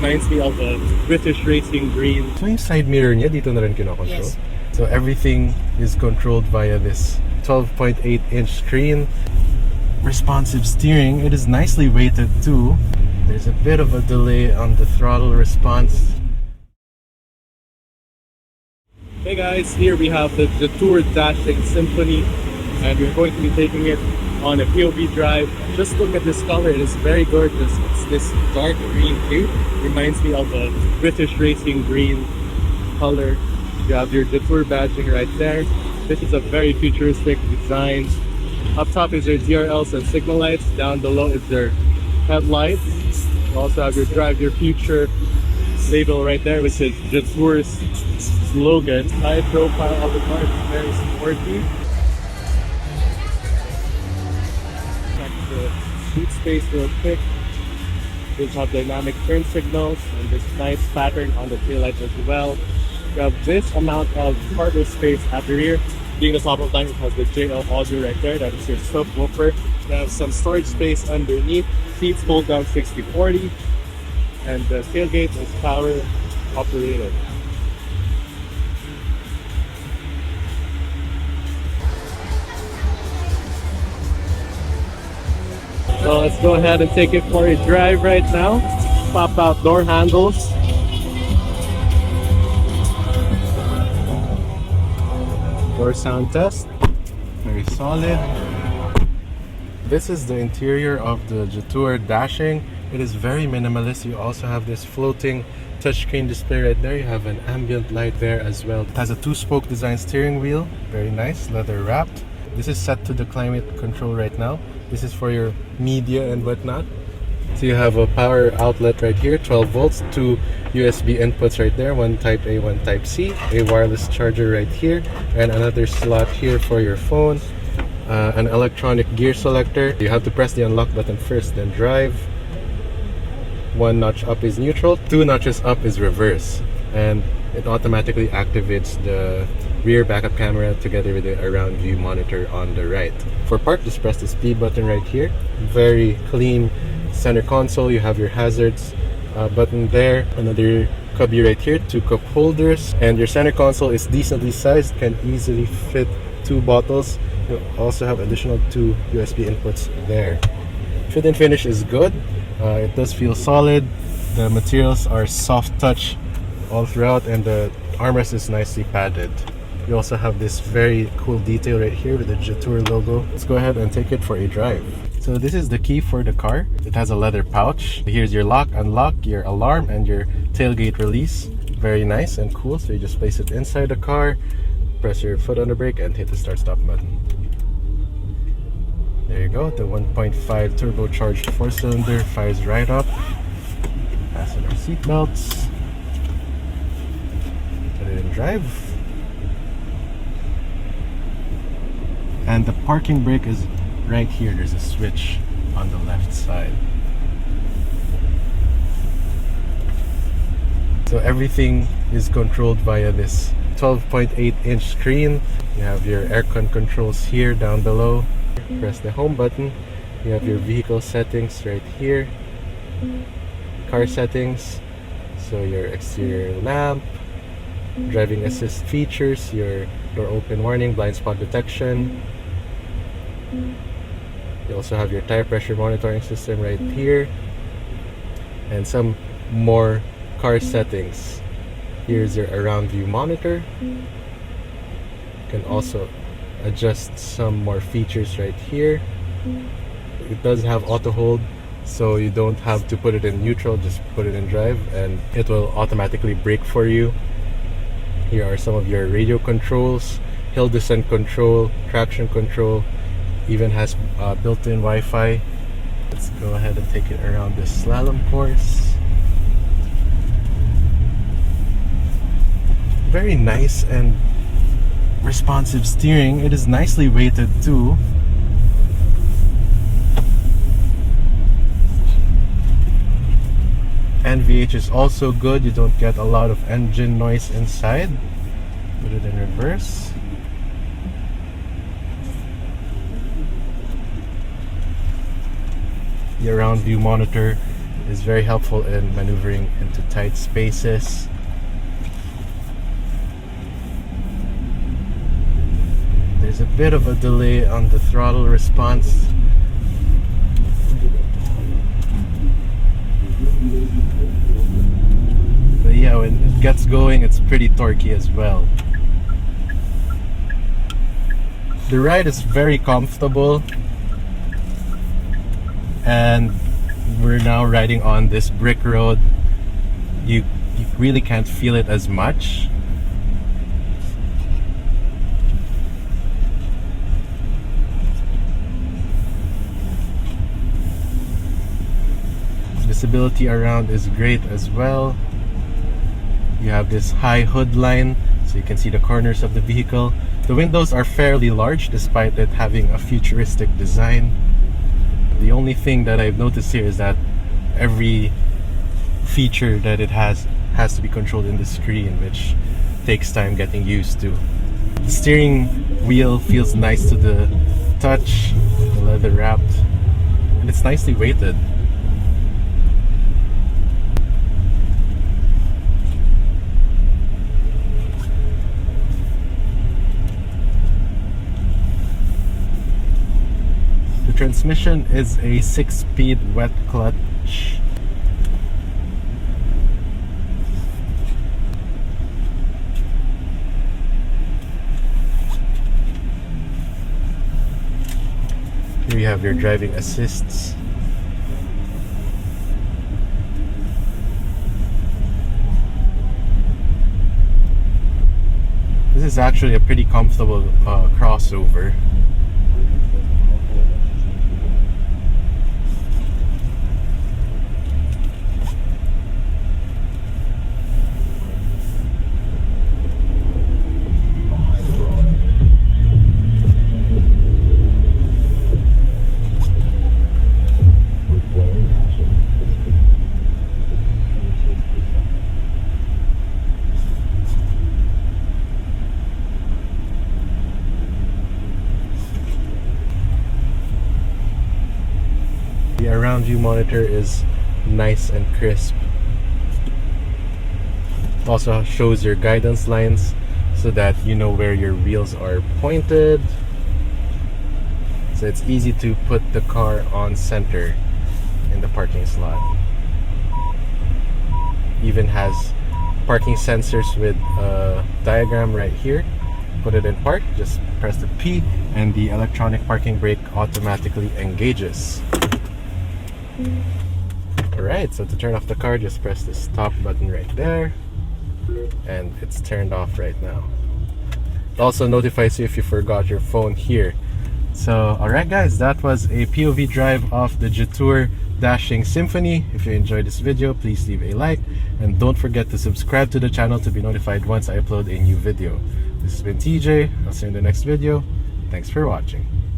reminds me of a British racing green. So yung side mirror niya, dito na rin kinokontrol. Yes. So everything is controlled via this 12.8-inch screen. Responsive steering, it is nicely weighted too. There's a bit of a delay on the throttle response. Hey guys, here we have the Jetour Dashing Symphony, and we're going to be taking it on a POV drive. Just look at this color, it is very gorgeous. It's this dark green hue. Reminds me of a British racing green color. You have your Jetour badging right there. This is a very futuristic design. Up top is your DRLs and signal lights. Down below is their headlights. You also have your Drive Your Future label right there, which is Jetour's slogan. High profile of the car is very sporty. Check the boot space real quick. These have dynamic turn signals and this nice pattern on the taillights as well. You have this amount of cargo space at the rear. Being the top of line, it has the JL audio right there. That is your subwoofer. You have some storage space underneath. Seats fold down 60/40. And the tailgate is power operated. So let's go ahead and take it for a drive right now. Pop out door handles. Door sound test. Very solid. This is the interior of the Jetour Dashing. It is very minimalist. You also have this floating touchscreen display right there. You have an ambient light there as well. It has a 2-spoke design steering wheel. Very nice, leather wrapped. This is set to the climate control right now. This is for your media and whatnot. So you have a power outlet right here, 12 volts, 2 USB inputs right there, one type A, one type C, a wireless charger right here, and another slot here for your phone, an electronic gear selector. You have to press the unlock button first, then drive. 1 notch up is neutral, 2 notches up is reverse, and it automatically activates the rear backup camera together with the around view monitor on the right. For park, just press the speed button right here. Very clean center console. You have your hazards button there, another cubby right here, 2 cup holders, and your center console is decently sized, can easily fit 2 bottles. You also have additional 2 USB inputs there. Fit and finish is good. It does feel solid. The materials are soft touch all throughout, and the armrest is nicely padded. You also have this very cool detail right here with the Jetour logo. Let's go ahead and take it for a drive. So this is the key for the car. It has a leather pouch. Here's your lock, unlock, your alarm, and your tailgate release. Very nice and cool. So you just place it inside the car, press your foot on the brake, and hit the start-stop button. There you go. The 1.5 turbocharged 4-cylinder fires right up. Fasten our seat belts. Put it in drive. And the parking brake is right here. There's a switch on the left side. So everything is controlled via this 12.8-inch screen. You have your aircon controls here down below. Press the home button. You have your vehicle settings right here. Car settings. So your exterior lamp, driving assist features, your door open warning, blind spot detection. You also have your tire pressure monitoring system right here, and some more car settings. Here's your around view monitor. You can also adjust some more features right here. It does have auto hold, so you don't have to put it in neutral, just put it in drive and it will automatically brake for you. Here are some of your radio controls, hill descent control, traction control, even has built-in Wi-Fi. Let's go ahead and take it around this slalom course. Very nice and responsive steering. It is nicely weighted too. NVH is also good. You don't get a lot of engine noise inside. Put it in reverse. The around view monitor is very helpful in maneuvering into tight spaces. There's a bit of a delay on the throttle response. But yeah, when it gets going, it's pretty torquey as well. The ride is very comfortable, and we're now riding on this brick road. You really can't feel it as much. Visibility around is great as well. You have this high hood line, so you can see the corners of the vehicle. The windows are fairly large despite it having a futuristic design. The only thing that I've noticed here is that every feature that it has to be controlled in the screen, which takes time getting used to. The steering wheel feels nice to the touch, the leather wrapped, and it's nicely weighted. The transmission is a 6-speed wet clutch. Here you have your driving assists. This is actually a pretty comfortable crossover. The around view monitor is nice and crisp. Also shows your guidance lines so that you know where your wheels are pointed. So it's easy to put the car on center in the parking slot. Even has parking sensors with a diagram right here. Put it in park, just press the P and the electronic parking brake automatically engages. Alright, so to turn off the car, just press the stop button right there, and it's turned off right now. It also notifies you if you forgot your phone here. So alright guys, that was a POV drive of the Jetour Dashing Symphony. If you enjoyed this video, please leave a like, and don't forget to subscribe to the channel to be notified once I upload a new video. This has been TJ, I'll see you in the next video. Thanks for watching.